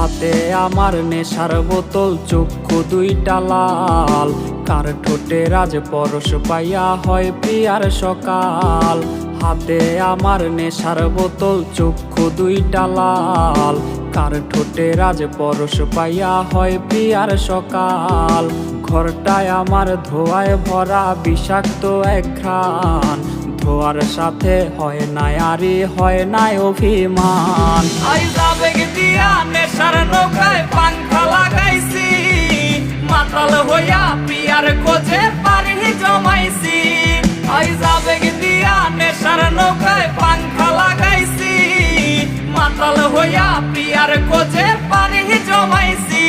হাতে আমার নেশার বোতল, চক্ষু দুইটা লাল, কার ঠোঁটে রাজ পরশ পাইয়া হয় প্রিয়ার সকাল। হাতে আমার নেশার বোতল, চক্ষু দুইটা লাল, কার ঠোঁটে রাজ পরশ পাইয়া হয় প্রিয়ার সকাল। ঘরটায় আমার ধোঁয়ায় ভরা বিষাক্ত এক ঘ্রাণ, ধোয়ার সাথে হয় না আরি হয় না অভিমান। আইজ আবেগ দিয়া নেশার নৌকায় পাংখা লাগাইছি, মাতাল হইয়া প্রিয়ার খোঁজে পারি জমাইছি। আইজ আবেগ দিয়া নেশার নৌকায় পাংখা লাগাইছি, মাতাল হইয়া প্রিয়ার খোঁজে পারি জমাইছি।